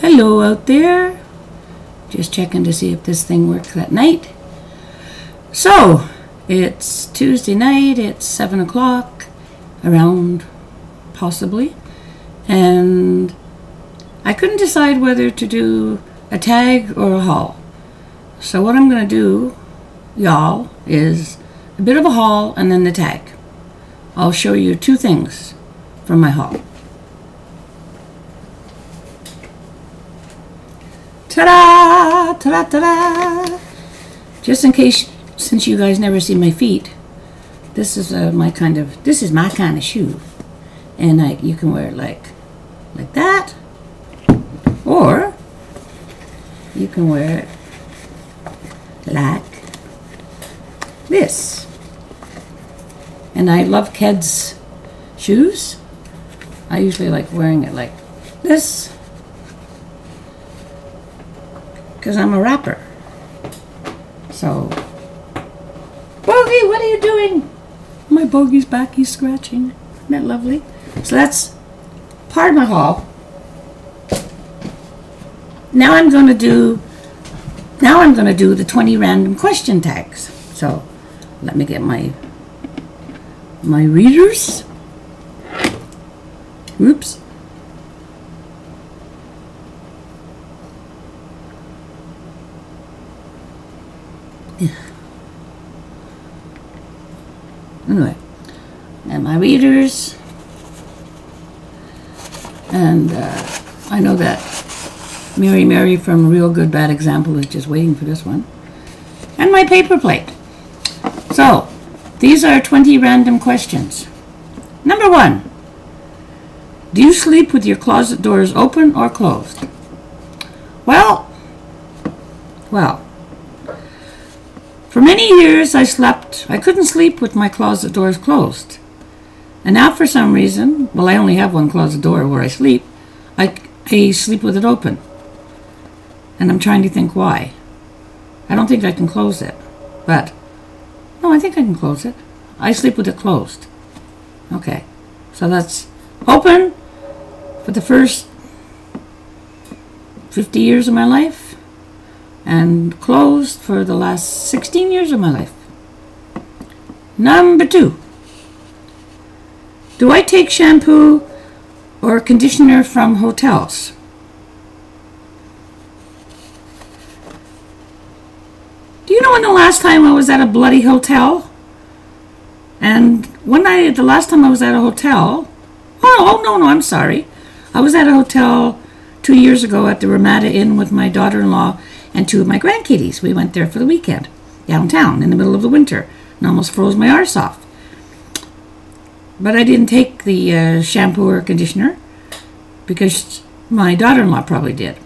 Hello out there. Just checking to see if this thing works at night. So, it's Tuesday night, it's 7 o'clock, around, possibly. And I couldn't decide whether to do a tag or a haul. So what I'm going to do, y'all, is a bit of a haul and then the tag. I'll show you two things from my haul. Ta-da! Ta-da! Ta-da! Just in case, since you guys never see my feet, this is my kind of shoe, and you can wear it like that, or you can wear it like this. And I love Ked's shoes. I usually like wearing it like this, because I'm a rapper. So, Bogey, what are you doing? My Bogey's back, he's scratching. Isn't that lovely? So that's part of my haul. Now I'm going to do the 20 random question tags. So, let me get my readers. Oops. Anyway, and my readers, and I know that Mary from Real Good Bad Example is just waiting for this one, and my paper plate. So, these are 20 random questions. Number 1, do you sleep with your closet doors open or closed? Well, for many years I couldn't sleep with my closet doors closed. And now for some reason, well, I only have one closet door where I sleep, I sleep with it open. And I'm trying to think why. I don't think I can close it. But, no, I think I can close it. I sleep with it closed. Okay, so that's open for the first 50 years of my life, and closed for the last 16 years of my life. Number 2, do I take shampoo or conditioner from hotels? Do you know when the last time I was at a bloody hotel? And the last time I was at a hotel, no, I'm sorry. I was at a hotel 2 years ago at the Ramada Inn with my daughter-in-law and 2 of my grandkiddies. We went there for the weekend, downtown, in the middle of the winter, and almost froze my arse off. But I didn't take the shampoo or conditioner, because my daughter-in-law probably did.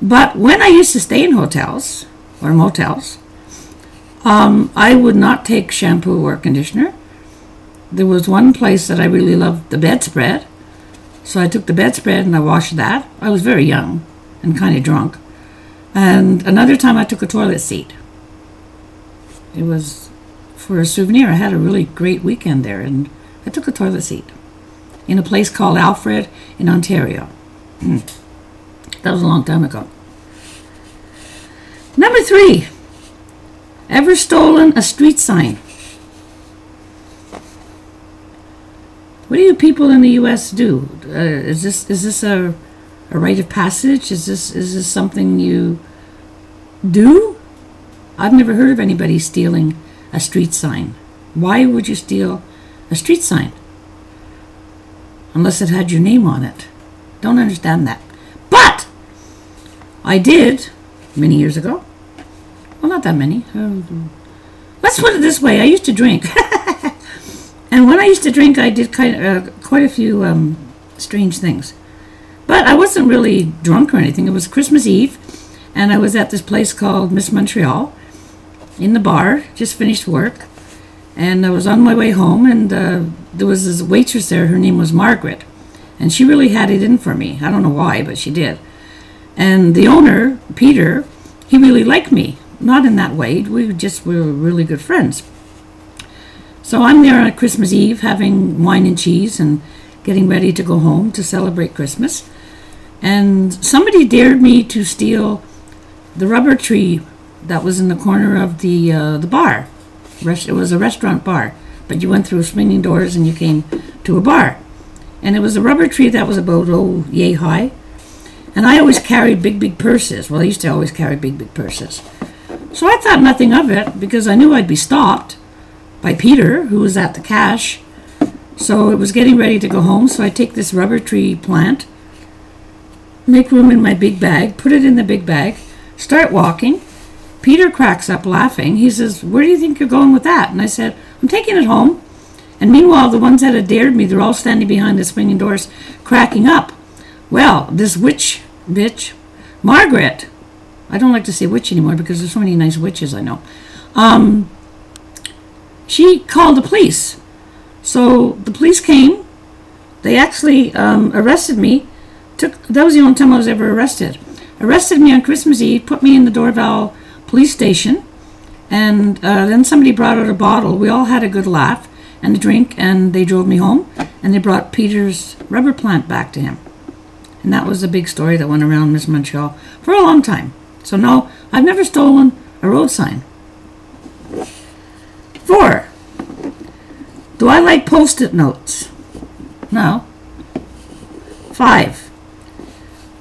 But when I used to stay in hotels, or motels, I would not take shampoo or conditioner. There was one place that I really loved, the bedspread. So I took the bedspread and I washed that. I was very young and kind of drunk. And another time I took a toilet seat. It was for a souvenir. I had a really great weekend there, and I took a toilet seat in a place called Alfred in Ontario. That was a long time ago. Number 3, ever stolen a street sign? What do you people in the U.S. do? Is this a rite of passage? Is this something you do? I've never heard of anybody stealing a street sign. Why would you steal a street sign? Unless it had your name on it. Don't understand that. But I did many years ago. Well, not that many. Let's put it this way. I used to drink. And when I used to drink, I did quite a few strange things. But I wasn't really drunk or anything. It was Christmas Eve, and I was at this place called Miss Montreal in the bar, just finished work. And I was on my way home, and there was this waitress there. Her name was Margaret, and she really had it in for me. I don't know why, but she did. And the owner, Peter, he really liked me. Not in that way. We were really good friends. So I'm there on Christmas Eve having wine and cheese and getting ready to go home to celebrate Christmas. And somebody dared me to steal the rubber tree that was in the corner of the bar. It was a restaurant bar, but you went through swinging doors and you came to a bar. And it was a rubber tree that was about, yay high. And I always carried big purses. Well, I used to always carry big purses. So I thought nothing of it because I knew I'd be stopped by Peter, who was at the cash. So it was getting ready to go home. So I take this rubber tree plant, make room in my big bag, put it in the big bag, start walking. Peter cracks up laughing. He says, "Where do you think you're going with that?" And I said, "I'm taking it home." And meanwhile, the ones that had dared me, they're all standing behind the swinging doors, cracking up. Well, this witch bitch, Margaret, I don't like to say witch anymore because there's so many nice witches I know. She called the police. So the police came. They actually arrested me. That was the only time I was ever arrested. Arrested me on Christmas Eve, put me in the Dorval police station, and then somebody brought out a bottle. We all had a good laugh and a drink, and they drove me home, and they brought Peter's rubber plant back to him. And that was a big story that went around Miss Montreal for a long time. So no, I've never stolen a road sign. 4. Do I like Post-it notes? No. 5.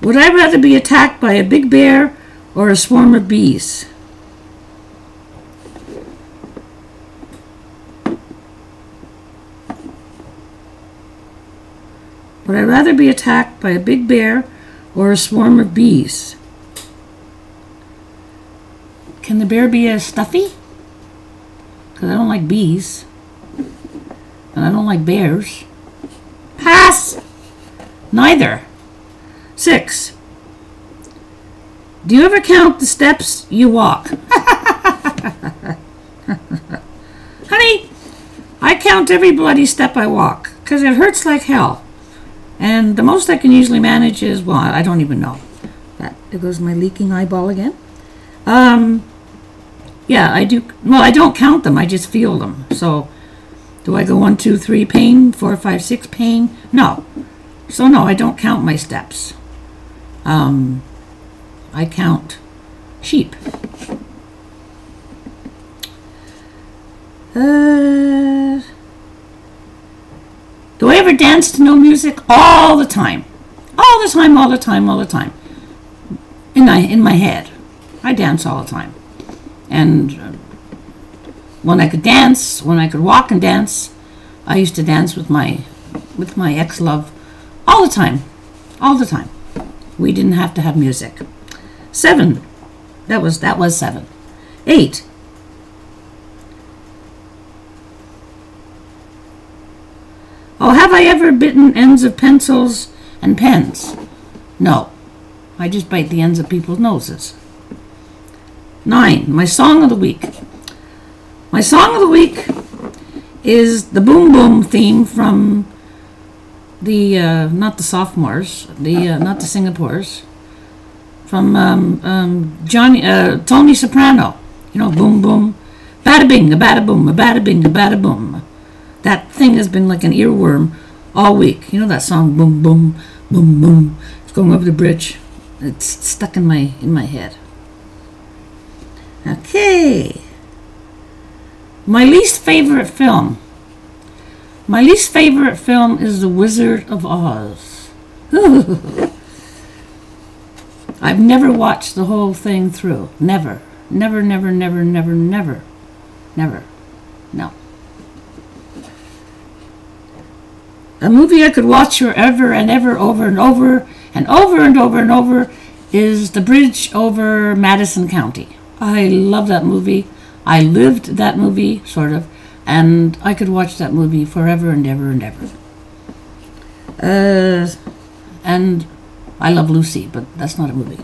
Would I rather be attacked by a big bear or a swarm of bees? Would I rather be attacked by a big bear or a swarm of bees? Can the bear be a stuffy? Because I don't like bees. And I don't like bears. Pass! Neither. 6. Do you ever count the steps you walk? Honey, I count every bloody step I walk because it hurts like hell. And the most I can usually manage is, well, I don't even know. There goes my leaking eyeball again. Yeah, I do. Well, I don't count them. I just feel them. So, do I go 1, 2, 3 pain, 4, 5, 6 pain? No. So no, I don't count my steps. I count sheep. Do I ever dance to no music? All the time. All the time, all the time, all the time. In my head. I dance all the time. And when I could dance, when I could walk and dance, I used to dance with my ex-love all the time. All the time. We didn't have to have music. 7. That was 7. 8. Oh, have I ever bitten ends of pencils and pens? No. I just bite the ends of people's noses. 9. My song of the week. My song of the week is the Boom Boom theme from the, not the sophomores, not the Singapores, from Tony Soprano. You know, boom boom, bada bing, a bada boom, a bada bing, a bada boom. That thing has been like an earworm all week. You know that song, boom boom, boom boom. It's going over the bridge. It's stuck in my head. Okay. My least favorite film. My least favorite film is The Wizard of Oz. I've never watched the whole thing through. Never. Never, never, never, never, never. Never. No. A movie I could watch forever and ever, over and over, and over and over and over, is The Bridge Over Madison County. I love that movie. I lived that movie, sort of, and I could watch that movie forever and ever and ever. And I Love Lucy, but that's not a movie.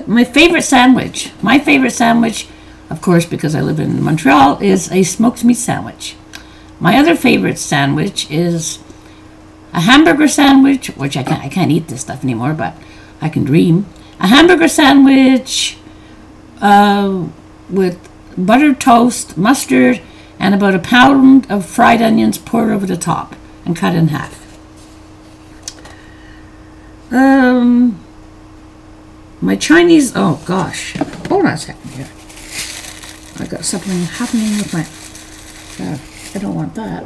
My favorite sandwich. My favorite sandwich, of course, because I live in Montreal, is a smoked meat sandwich. My other favorite sandwich is a hamburger sandwich, which I can't eat this stuff anymore, but I can dream. A hamburger sandwich with buttered toast, mustard, and about a pound of fried onions poured over the top and cut in half. My Chinese, oh gosh, hold on a second here. I got something happening with my, I don't want that.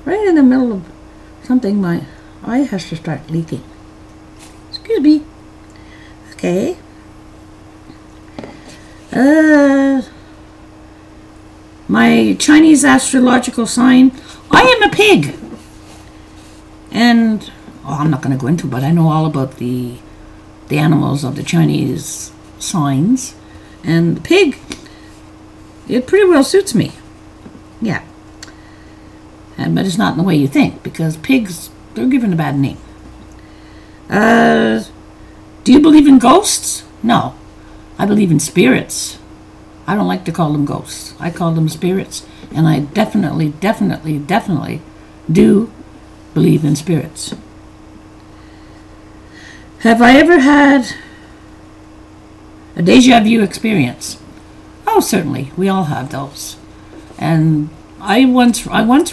Right in the middle of something, my eye has to start leaking. Excuse me. Okay. My Chinese astrological sign, I am a pig. And, I'm not going to go into it, but I know all about the animals of the Chinese signs. And the pig, it pretty well suits me. Yeah. But it's not in the way you think, because pigs, they're given a bad name. Do you believe in ghosts? No. I believe in spirits. I don't like to call them ghosts. I call them spirits. And I definitely do believe in spirits. Have I ever had a deja vu experience? Oh, certainly. We all have those. And I once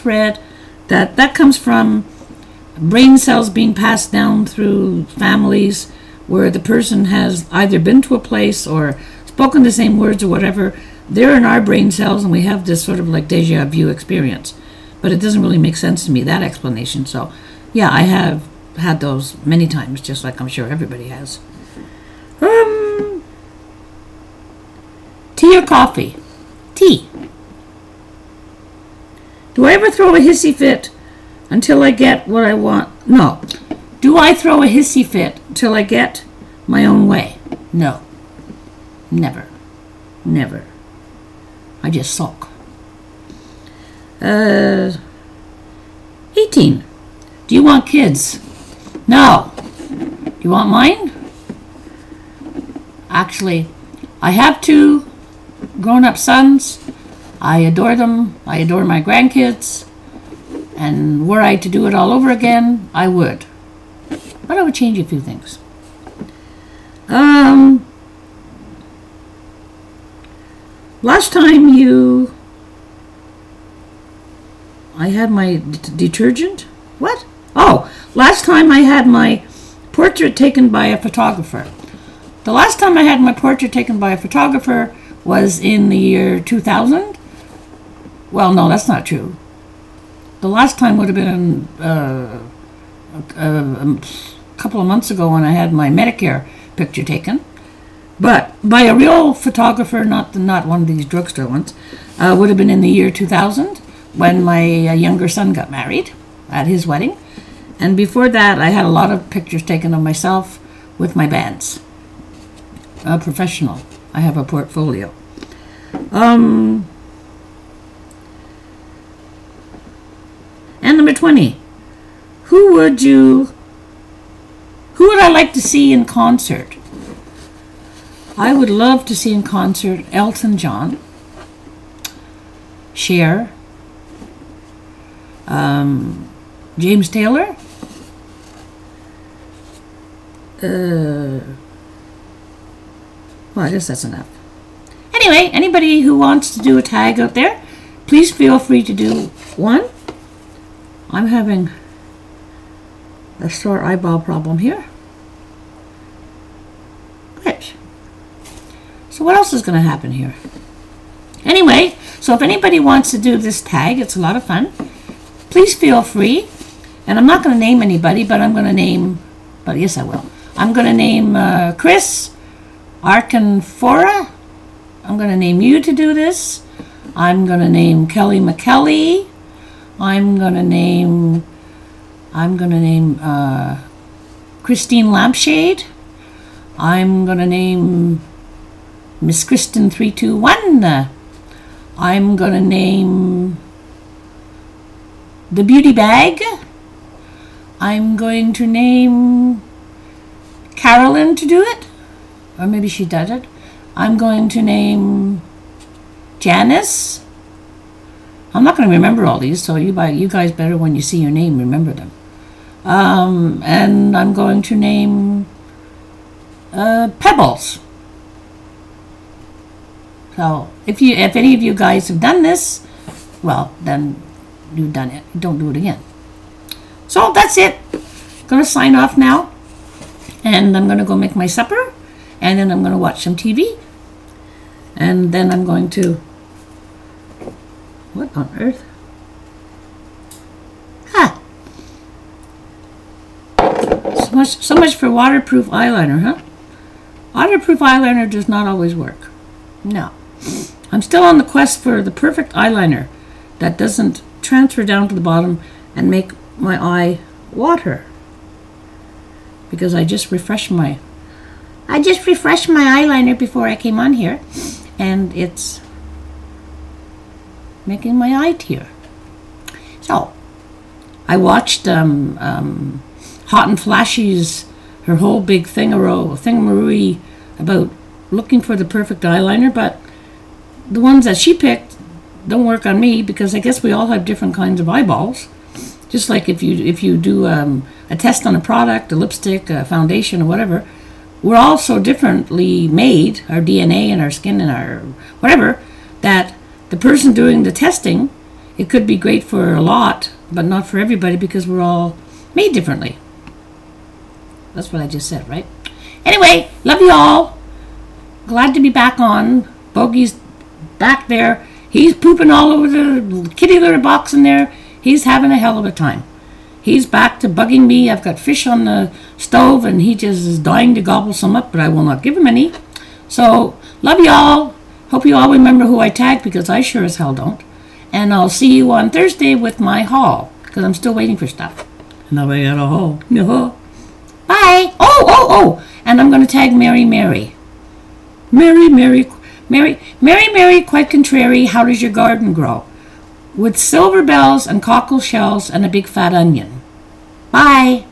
read that comes from brain cells being passed down through families where the person has either been to a place or spoken the same words or whatever. They're in our brain cells and we have this sort of like deja vu experience. But it doesn't really make sense to me, that explanation. So, yeah, I have had those many times, just like I'm sure everybody has. Tea or coffee? Tea. Do I ever throw a hissy fit until I get what I want? No. Do I throw a hissy fit till I get my own way? No. Never. Never. I just sulk. 18. Do you want kids? No. Do you want mine? Actually, I have 2 grown-up sons. I adore them. I adore my grandkids. And were I to do it all over again, I would. But I would change a few things. Last time I had my detergent? What? Oh, last time I had my portrait taken by a photographer. The last time I had my portrait taken by a photographer was in the year 2000. Well, no, that's not true. The last time would have been a couple of months ago when I had my Medicare picture taken. But by a real photographer, not one of these drugstore ones, would have been in the year 2000 when my younger son got married at his wedding. And before that, I had a lot of pictures taken of myself with my bands. Professional. I have a portfolio. And number 20. Who would I like to see in concert? I would love to see in concert Elton John, Cher, James Taylor, well, I guess that's enough. Anyway, anybody who wants to do a tag out there, please feel free to do one. I'm having a sore eyeball problem here. Good. So what else is going to happen here? Anyway, so if anybody wants to do this tag, it's a lot of fun. Please feel free. And I'm not going to name anybody, but I'm going to name, but yes I will. I'm going to name Chris Arkanfora. I'm going to name you to do this. I'm going to name Kelly McKelly. I'm going to name Christine Lampshade. I'm going to name Miss Kristen 321. I'm going to name the Beauty Bag. I'm going to name Carolyn to do it. Or maybe she does it. I'm going to name Janice. I'm not going to remember all these, so you guys better, when you see your name, remember them. And I'm going to name Pebbles. So if any of you guys have done this, well, then you've done it. Don't do it again. So that's it. Gonna sign off now. And I'm gonna go make my supper. And then I'm gonna watch some TV. And then I'm going to... What on earth? Huh. So much for waterproof eyeliner, huh? Waterproof eyeliner does not always work. No. I'm still on the quest for the perfect eyeliner that doesn't transfer down to the bottom and make my eye water. Because I just refreshed my eyeliner before I came on here, and it's making my eye tear. So I watched Hot and Flashy's her whole big thingamarooey about looking for the perfect eyeliner, but the ones that she picked don't work on me because I guess we all have different kinds of eyeballs. Just like if you do a test on a product, a lipstick, a foundation, or whatever, we're all so differently made, our DNA and our skin and our whatever, that the person doing the testing, it could be great for a lot, but not for everybody because we're all made differently. That's what I just said, right? Anyway, love you all. Glad to be back on. Bogey's back there. He's pooping all over the kitty litter box in there. He's having a hell of a time. He's back to bugging me. I've got fish on the stove and he just is dying to gobble some up, but I will not give him any. So, love you all. Hope you all remember who I tagged because I sure as hell don't. And I'll see you on Thursday with my haul because I'm still waiting for stuff. And now I got a haul. No. Bye. Oh. And I'm going to tag Mary. Mary, quite contrary, how does your garden grow? With silver bells and cockle shells and a big fat onion. Bye.